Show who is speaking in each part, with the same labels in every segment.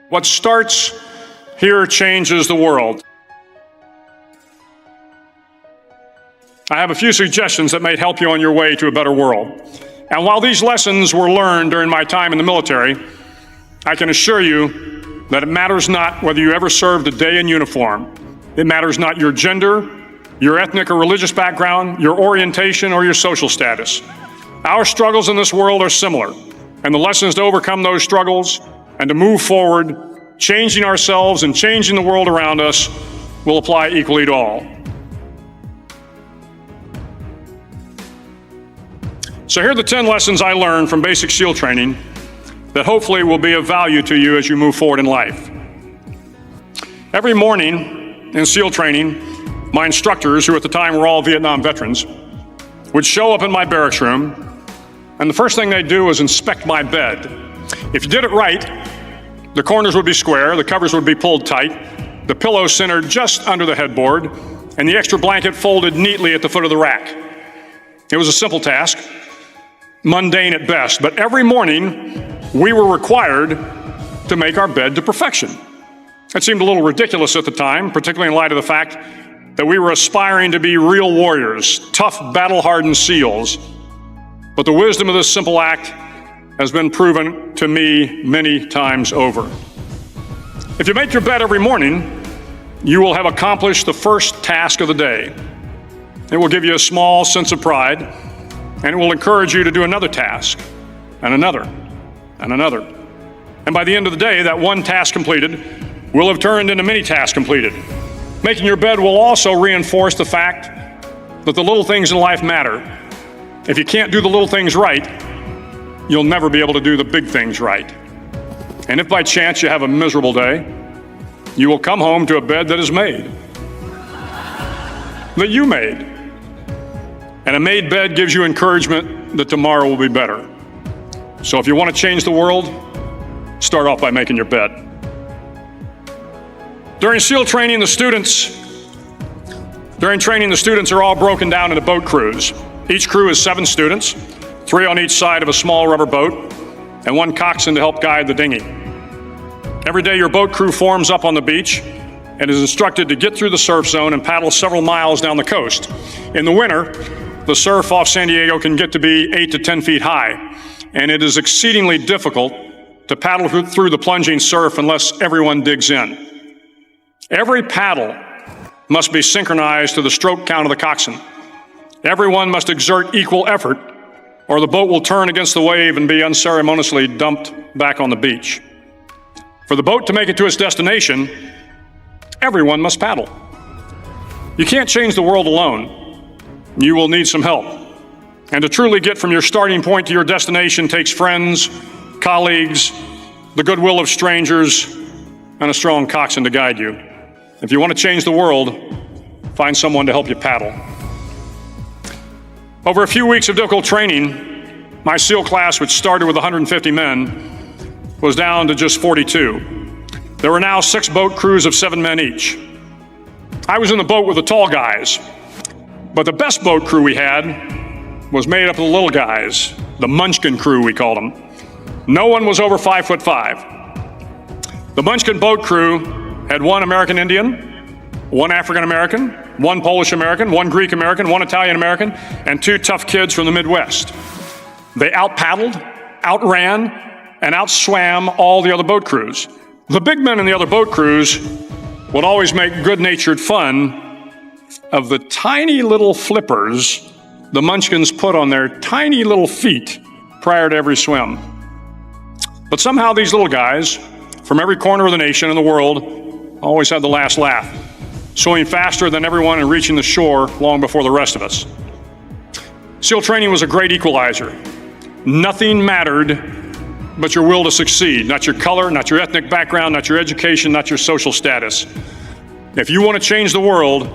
Speaker 1: What starts here changes the world. I have a few suggestions that may help you on your way to a better world. And while these lessons were learned during my time in the military, I can assure you that it matters not whether you ever served a day in uniform. It matters not your gender, your ethnic or religious background, your orientation, or your social status. Our struggles in this world are similar, and the lessons to overcome those struggles and to move forward, changing ourselves and changing the world around us, will apply equally to all. So here are the 10 lessons I learned from basic SEAL training that hopefully will be of value to you as you move forward in life. Every morning in SEAL training, my instructors, who at the time were all Vietnam veterans, would show up in my barracks room, and the first thing they'd do was inspect my bed. If you did it right, the corners would be square, the covers would be pulled tight, the pillow centered just under the headboard, and the extra blanket folded neatly at the foot of the rack. It was a simple task, mundane at best, but every morning we were required to make our bed to perfection. It seemed a little ridiculous at the time, particularly in light of the fact that we were aspiring to be real warriors, tough, battle-hardened SEALs. But the wisdom of this simple act has been proven to me many times over. If you make your bed every morning, you will have accomplished the first task of the day. It will give you a small sense of pride, and it will encourage you to do another task, and another, and another. And by the end of the day, that one task completed will have turned into many tasks completed. Making your bed will also reinforce the fact that the little things in life matter. If you can't do the little things right, you'll never be able to do the big things right. And if by chance you have a miserable day, you will come home to a bed that is made, that you made. And a made bed gives you encouragement that tomorrow will be better. So if you want to change the world, start off by making your bed. During SEAL training, the students are all broken down into boat crews. Each crew is 7 students, 3 on each side of a small rubber boat, and 1 coxswain to help guide the dinghy. Every day your boat crew forms up on the beach and is instructed to get through the surf zone and paddle several miles down the coast. In the winter, the surf off San Diego can get to be 8 to 10 feet high, and it is exceedingly difficult to paddle through the plunging surf unless everyone digs in. Every paddle must be synchronized to the stroke count of the coxswain. Everyone must exert equal effort, or the boat will turn against the wave and be unceremoniously dumped back on the beach. For the boat to make it to its destination, everyone must paddle. You can't change the world alone. You will need some help. And to truly get from your starting point to your destination takes friends, colleagues, the goodwill of strangers, and a strong coxswain to guide you. If you want to change the world, find someone to help you paddle. Over a few weeks of difficult training, my SEAL class, which started with 150 men, was down to just 42. There were now 6 boat crews of 7 men each. I was in the boat with the tall guys, but the best boat crew we had was made up of the little guys, the Munchkin crew, we called them. No one was over 5'5". The Munchkin boat crew had 1 American Indian, 1 African American, 1 Polish American, 1 Greek American, 1 Italian American, and 2 tough kids from the Midwest. They out-paddled, outran, and outswam all the other boat crews. The big men in the other boat crews would always make good-natured fun of the tiny little flippers the Munchkins put on their tiny little feet prior to every swim. But somehow these little guys from every corner of the nation and the world always had the last laugh, swimming faster than everyone and reaching the shore long before the rest of us. SEAL training was a great equalizer. Nothing mattered but your will to succeed, not your color, not your ethnic background, not your education, not your social status. If you want to change the world,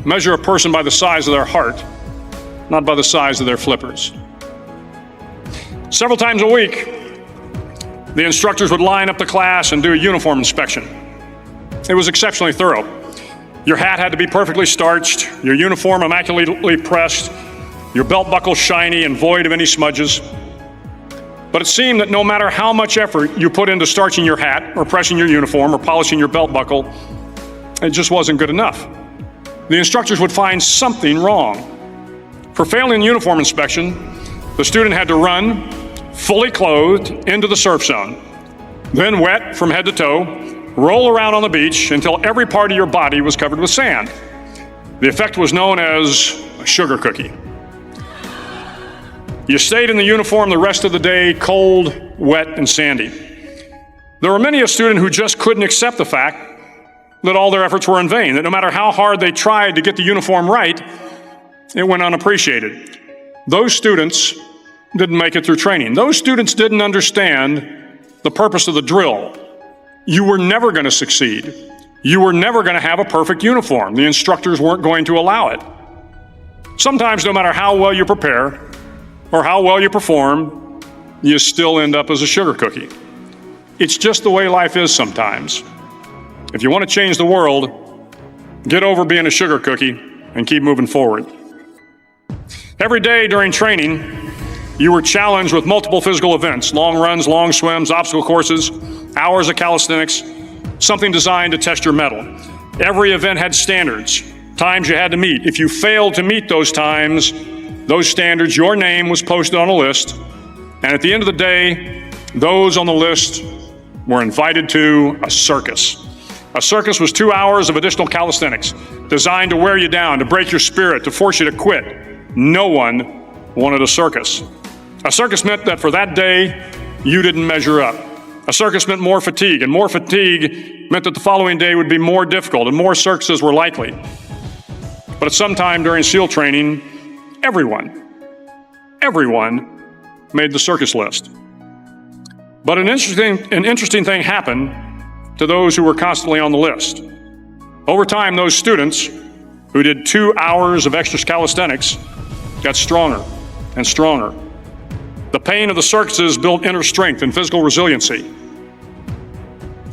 Speaker 1: measure a person by the size of their heart, not by the size of their flippers. Several times a week, the instructors would line up the class and do a uniform inspection. It was exceptionally thorough. Your hat had to be perfectly starched, your uniform immaculately pressed, your belt buckle shiny and void of any smudges. But it seemed that no matter how much effort you put into starching your hat or pressing your uniform or polishing your belt buckle, it just wasn't good enough. The instructors would find something wrong. For failing the uniform inspection, the student had to run, fully clothed, into the surf zone, then wet from head to toe, roll around on the beach until every part of your body was covered with sand. The effect was known as a sugar cookie. You stayed in the uniform the rest of the day, cold, wet, and sandy. There were many a student who just couldn't accept the fact that all their efforts were in vain, that no matter how hard they tried to get the uniform right, it went unappreciated. Those students didn't make it through training. Those students didn't understand the purpose of the drill. You were never going to succeed. You were never going to have a perfect uniform. The instructors weren't going to allow it. Sometimes, no matter how well you prepare or how well you perform, you still end up as a sugar cookie. It's just the way life is sometimes. If you want to change the world, get over being a sugar cookie and keep moving forward. Every day during training, you were challenged with multiple physical events: long runs, long swims, obstacle courses, hours of calisthenics, something designed to test your mettle. Every event had standards, times you had to meet. If you failed to meet those times, those standards, your name was posted on a list, and at the end of the day, those on the list were invited to a circus. A circus was 2 hours of additional calisthenics, designed to wear you down, to break your spirit, to force you to quit. No one wanted a circus. A circus meant that for that day, you didn't measure up. A circus meant more fatigue, and more fatigue meant that the following day would be more difficult, and more circuses were likely. But at some time during SEAL training, everyone made the circus list. But an interesting thing happened to those who were constantly on the list. Over time, those students who did 2 hours of extra calisthenics got stronger and stronger. The pain of the circuses built inner strength and physical resiliency.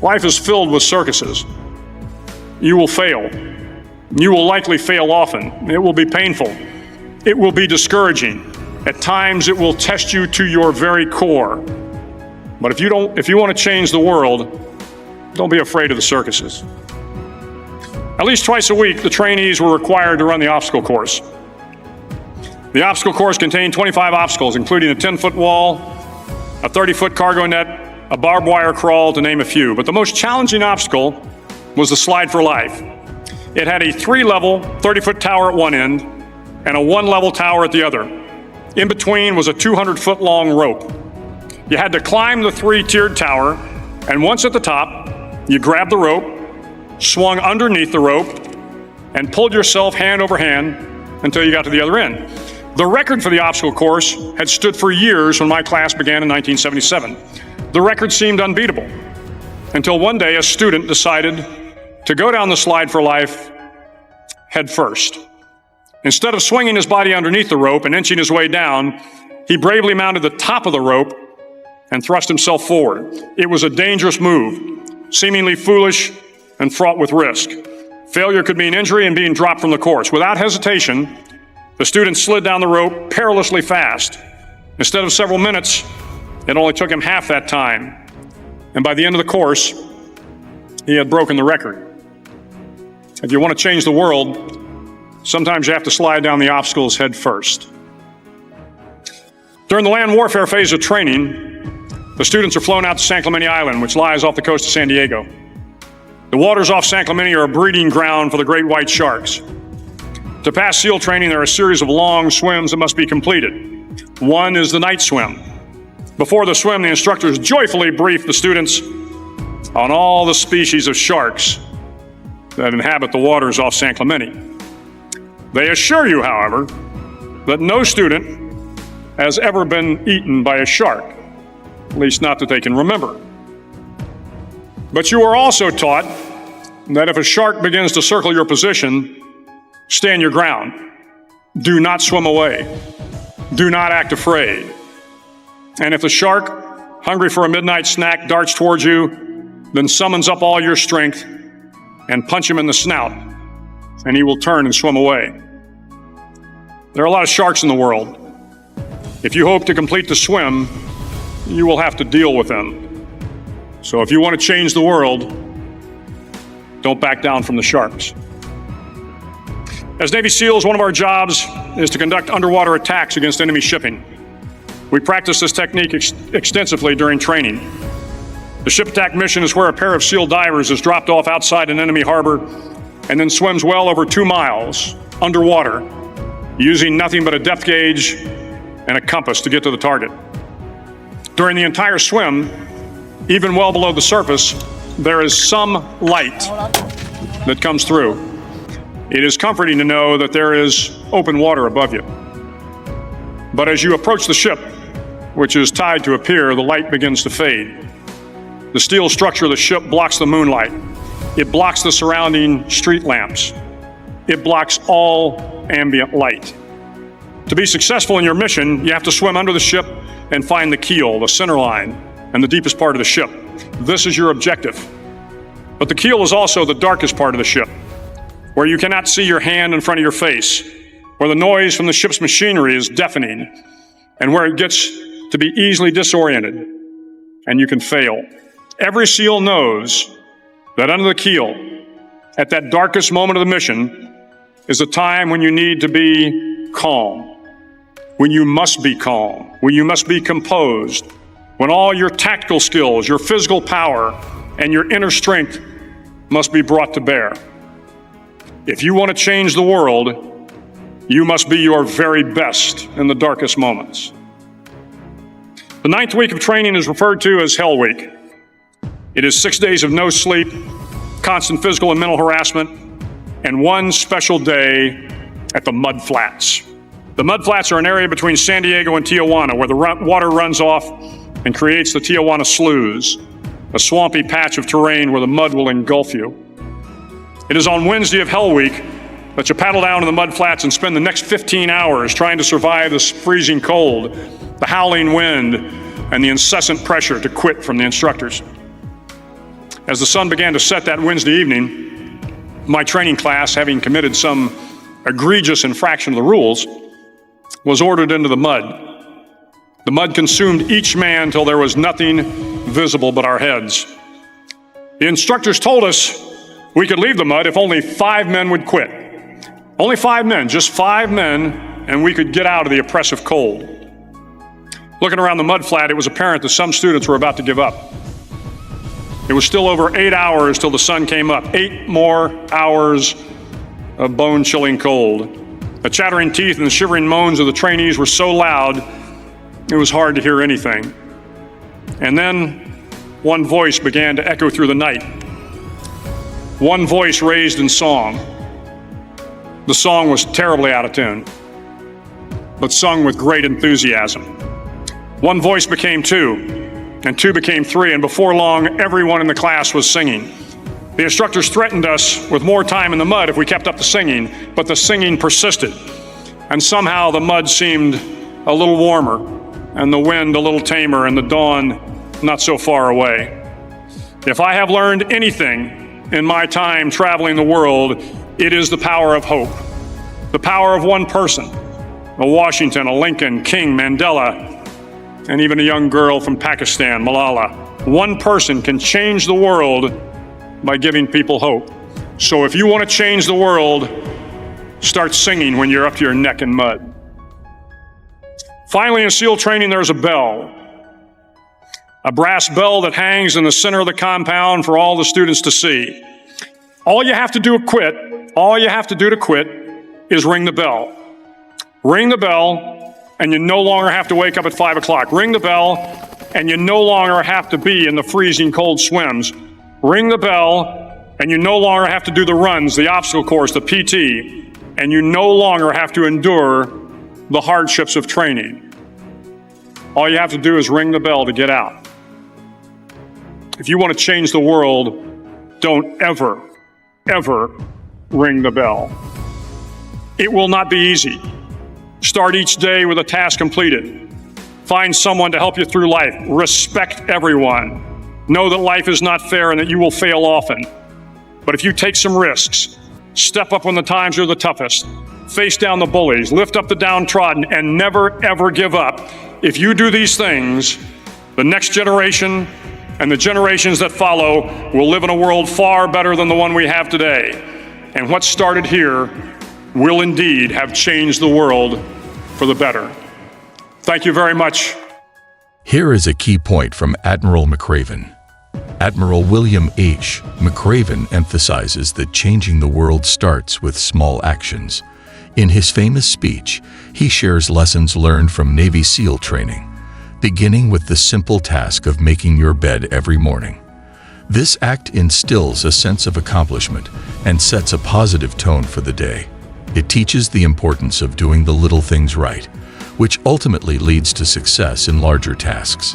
Speaker 1: Life is filled with circuses. You will fail. You will likely fail often. It will be painful. It will be discouraging. At times, it will test you to your very core. But if you want to change the world, don't be afraid of the circuses. At least twice a week, the trainees were required to run the obstacle course. The obstacle course contained 25 obstacles, including a 10-foot wall, a 30-foot cargo net, a barbed wire crawl, to name a few. But the most challenging obstacle was the slide for life. It had a 3-level, 30-foot tower at one end and a 1-level tower at the other. In between was a 200-foot-long rope. You had to climb the 3-tiered tower, and once at the top, you grabbed the rope, swung underneath the rope, and pulled yourself hand over hand until you got to the other end. The record for the obstacle course had stood for years when my class began in 1977. The record seemed unbeatable until one day a student decided to go down the slide for life head first. Instead of swinging his body underneath the rope and inching his way down, he bravely mounted the top of the rope and thrust himself forward. It was a dangerous move, seemingly foolish and fraught with risk. Failure could mean injury and being dropped from the course. Without hesitation, the student slid down the rope perilously fast. Instead of several minutes, it only took him half that time. And by the end of the course, he had broken the record. If you want to change the world, sometimes you have to slide down the obstacles head first. During the land warfare phase of training, the students are flown out to San Clemente Island, which lies off the coast of San Diego. The waters off San Clemente are a breeding ground for the great white sharks. To pass SEAL training, there are a series of long swims that must be completed. One is the night swim. Before the swim, the instructors joyfully brief the students on all the species of sharks that inhabit the waters off San Clemente. They assure you, however, that no student has ever been eaten by a shark, at least not that they can remember. But you are also taught that if a shark begins to circle your position, stand your ground. Do not swim away. Do not act afraid. And if the shark, hungry for a midnight snack, darts towards you, then summons up all your strength and punch him in the snout, and he will turn and swim away. There are a lot of sharks in the world. If you hope to complete the swim, you will have to deal with them. So if you want to change the world, don't back down from the sharks. As Navy SEALs, one of our jobs is to conduct underwater attacks against enemy shipping. We practice this technique extensively during training. The ship attack mission is where a pair of SEAL divers is dropped off outside an enemy harbor and then swims well over 2 miles underwater, using nothing but a depth gauge and a compass to get to the target. During the entire swim, even well below the surface, there is some light that comes through. It is comforting to know that there is open water above you. But as you approach the ship, which is tied to a pier, the light begins to fade. The steel structure of the ship blocks the moonlight. It blocks the surrounding street lamps. It blocks all ambient light. To be successful in your mission, you have to swim under the ship and find the keel, the center line, and the deepest part of the ship. This is your objective. But the keel is also the darkest part of the ship, where you cannot see your hand in front of your face, where the noise from the ship's machinery is deafening, and where it gets to be easily disoriented, and you can fail. Every SEAL knows that under the keel, at that darkest moment of the mission, is a time when you need to be calm, when you must be calm, when you must be composed, when all your tactical skills, your physical power, and your inner strength must be brought to bear. If you want to change the world, you must be your very best in the darkest moments. The 9th week of training is referred to as Hell Week. It is 6 days of no sleep, constant physical and mental harassment, and one special day at the Mud Flats. The Mud Flats are an area between San Diego and Tijuana where the water runs off and creates the Tijuana Sloughs, a swampy patch of terrain where the mud will engulf you. It is on Wednesday of Hell Week that you paddle down to the Mud Flats and spend the next 15 hours trying to survive this freezing cold, the howling wind, and the incessant pressure to quit from the instructors. As the sun began to set that Wednesday evening, my training class, having committed some egregious infraction of the rules, was ordered into the mud. The mud consumed each man till there was nothing visible but our heads. The instructors told us we could leave the mud if only 5 men would quit. Only 5 men, just 5 men, and we could get out of the oppressive cold. Looking around the mud flat, it was apparent that some students were about to give up. It was still over 8 hours till the sun came up. 8 more hours of bone-chilling cold. The chattering teeth and the shivering moans of the trainees were so loud, it was hard to hear anything. And then one voice began to echo through the night. One voice raised in song. The song was terribly out of tune, but sung with great enthusiasm. One voice became 2, and 2 became 3, and before long, everyone in the class was singing. The instructors threatened us with more time in the mud if we kept up the singing, but the singing persisted, and somehow the mud seemed a little warmer, and the wind a little tamer, and the dawn not so far away. If I have learned anything in my time traveling the world, it is the power of hope, the power of one person, a Washington, a Lincoln, King, Mandela, and even a young girl from Pakistan, Malala. One person can change the world by giving people hope. So if you want to change the world, start singing when you're up to your neck in mud. Finally, in SEAL training, there's a bell. A brass bell that hangs in the center of the compound for all the students to see. All you have to do to quit is ring the bell. Ring the bell, and you no longer have to wake up at 5 o'clock. Ring the bell, and you no longer have to be in the freezing cold swims. Ring the bell, and you no longer have to do the runs, the obstacle course, the PT, and you no longer have to endure the hardships of training. All you have to do is ring the bell to get out. If you want to change the world, don't ever, ever ring the bell. It will not be easy. Start each day with a task completed. Find someone to help you through life. Respect everyone. Know that life is not fair and that you will fail often. But if you take some risks, step up when the times are the toughest, face down the bullies, lift up the downtrodden, and never, ever give up. If you do these things, The next generation and the generations that follow will live in a world far better than the one we have today. And what started here will indeed have changed the world for the better. Thank you very much.
Speaker 2: Here is a key point from Admiral McRaven. Admiral William H. McRaven emphasizes that changing the world starts with small actions. In his famous speech, he shares lessons learned from Navy SEAL training, beginning with the simple task of making your bed every morning. This act instills a sense of accomplishment and sets a positive tone for the day. It teaches the importance of doing the little things right, which ultimately leads to success in larger tasks.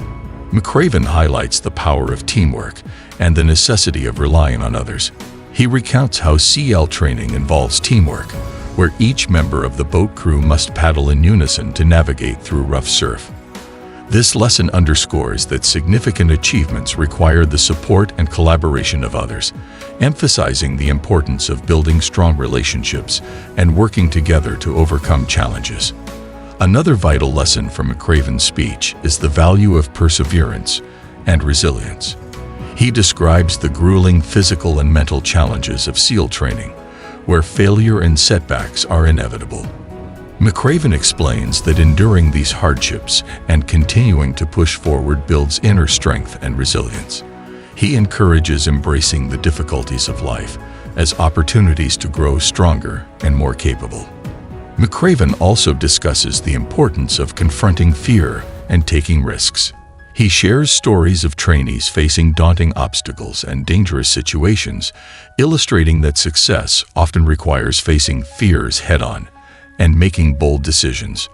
Speaker 2: McRaven highlights the power of teamwork and the necessity of relying on others. He recounts how CL training involves teamwork, where each member of the boat crew must paddle in unison to navigate through rough surf. This lesson underscores that significant achievements require the support and collaboration of others, emphasizing the importance of building strong relationships and working together to overcome challenges. Another vital lesson from McRaven's speech is the value of perseverance and resilience. He describes the grueling physical and mental challenges of SEAL training, where failure and setbacks are inevitable. McRaven explains that enduring these hardships and continuing to push forward builds inner strength and resilience. He encourages embracing the difficulties of life as opportunities to grow stronger and more capable. McRaven also discusses the importance of confronting fear and taking risks. He shares stories of trainees facing daunting obstacles and dangerous situations, illustrating that success often requires facing fears head-on and making bold decisions.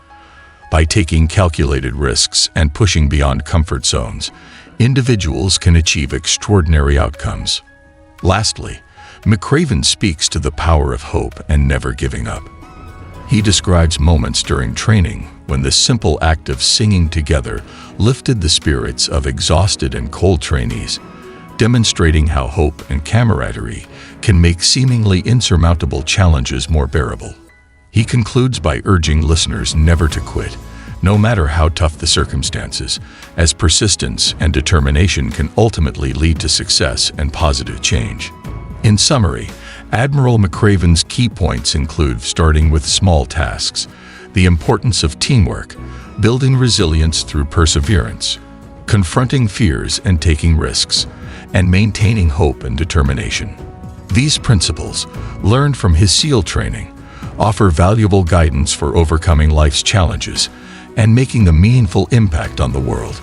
Speaker 2: By taking calculated risks and pushing beyond comfort zones, individuals can achieve extraordinary outcomes. Lastly, McRaven speaks to the power of hope and never giving up. He describes moments during training when the simple act of singing together lifted the spirits of exhausted and cold trainees, demonstrating how hope and camaraderie can make seemingly insurmountable challenges more bearable. He concludes by urging listeners never to quit, no matter how tough the circumstances, as persistence and determination can ultimately lead to success and positive change. In summary, Admiral McRaven's key points include starting with small tasks, the importance of teamwork, building resilience through perseverance, confronting fears and taking risks, and maintaining hope and determination. These principles, learned from his SEAL training, offer valuable guidance for overcoming life's challenges and making a meaningful impact on the world.